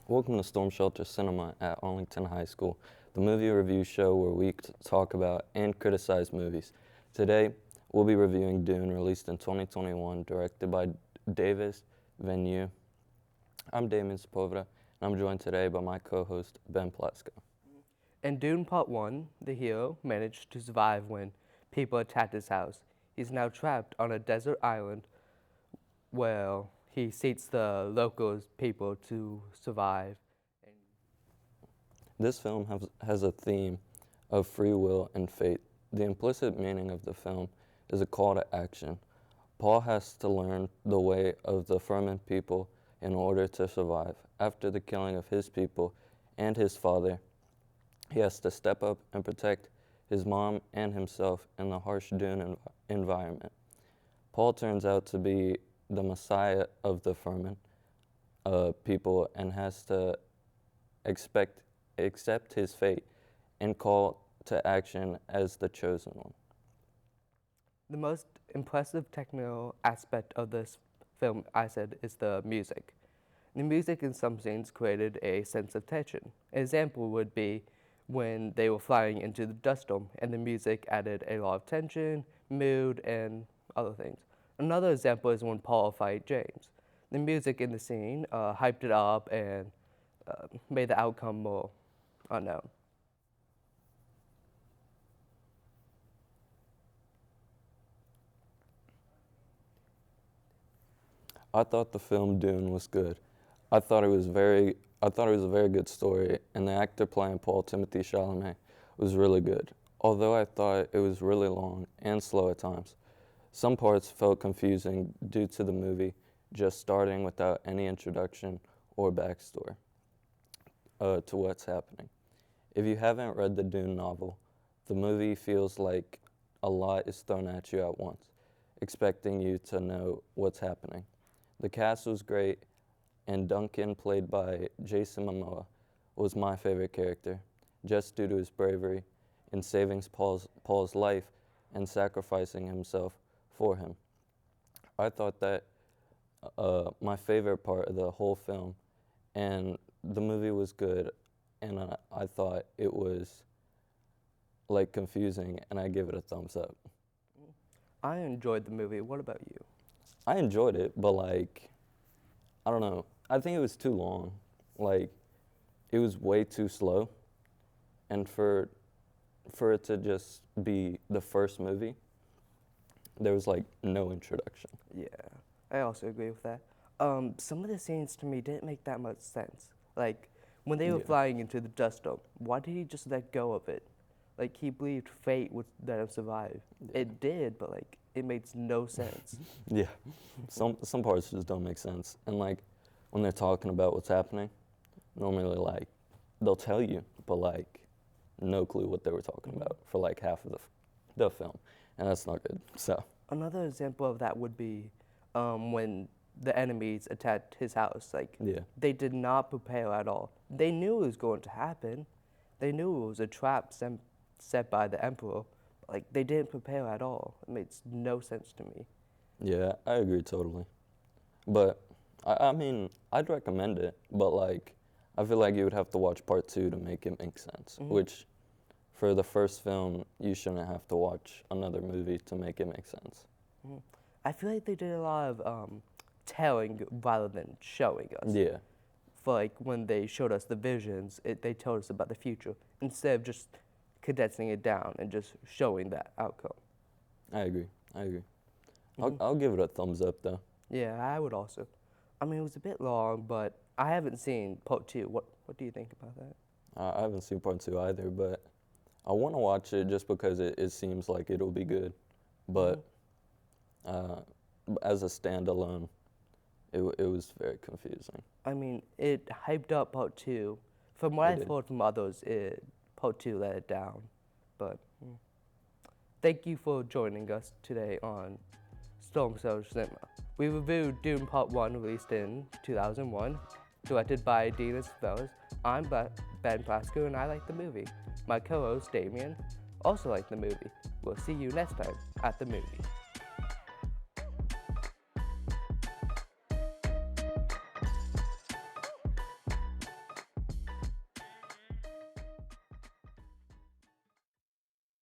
Welcome to Storm Shelter Cinema at Arlington High School, the movie review show where we talk about and criticize movies. Today, we'll be reviewing Dune, released in 2021, directed by Davis Villeneuve. I'm Damien Sepulveda, and I'm joined today by my co-host, Ben Plasko. In Dune Part 1, the hero managed to survive when people attacked his house. He's now trapped on a desert island where he seeks the local people to survive. This film has a theme of free will and fate. The implicit meaning of the film is a call to action. Paul has to learn the way of the Fremen people in order to survive. After the killing of his people and his father, he has to step up and protect his mom and himself in the harsh Dune environment. Paul turns out to be the messiah of the Fremen people and has to accept his fate and call to action as the chosen one. The most impressive technical aspect of this film, I said, is the music. The music in some scenes created a sense of tension. An example would be when they were flying into the dust storm, and the music added a lot of tension, mood, and other things. Another example is when Paul fight James. The music in the scene hyped it up and made the outcome more unknown. I thought the film Dune was good. I thought it was a very good story, and the actor playing Paul, Timothy Chalamet, was really good. Although I thought it was really long and slow at times. Some parts felt confusing due to the movie just starting without any introduction or backstory to what's happening. If you haven't read the Dune novel, the movie feels like a lot is thrown at you at once, expecting you to know what's happening. The cast was great, and Duncan, played by Jason Momoa, was my favorite character, just due to his bravery in saving Paul's life and sacrificing himself for him. I thought that my favorite part of the whole film, and the movie was good, and I thought it was confusing, and I give it a thumbs up. I enjoyed the movie. What about you? I enjoyed it, but I don't know. I think it was too long. It was way too slow, and for it to just be the first movie, there was no introduction. Yeah, I also agree with that. Some of the scenes to me didn't make that much sense. Like when they were flying into the dust storm, why did he just let go of it? Like he believed fate would let him survive. Yeah. It did, but it makes no sense. Yeah, some parts just don't make sense. And when they're talking about what's happening, normally they'll tell you, but no clue what they were talking about for half of the film, and that's not good. So another example of that would be when the enemies attacked his house. They did not prepare at all. They knew it was going to happen. They knew it was a trap set by the emperor. But they didn't prepare at all. It makes no sense to me. Yeah, I agree totally. But I mean, I'd recommend it, but I feel like you would have to watch part 2 to make it make sense. Mm-hmm. Which, for the first film, you shouldn't have to watch another movie to make it make sense. Mm-hmm. I feel like they did a lot of telling rather than showing us. Yeah. For when they showed us the visions, they told us about the future instead of just condensing it down and just showing that outcome. I agree. Mm-hmm. I'll give it a thumbs up though. Yeah, I would also. I mean, it was a bit long, but I haven't seen part 2. What do you think about that? I haven't seen part 2 either, but I want to watch it just because it seems like it'll be good. But as a standalone, it was very confusing. I mean, it hyped up part 2. From what I've heard from others, part 2 let it down. But thank you for joining us today on Storm Shelter Cinema. We reviewed Dune Part 1, released in 2001, directed by Davis Villeneuve. I'm Ben Plasko, and I like the movie. My co-host, Damien, also liked the movie. We'll see you next time at the movie.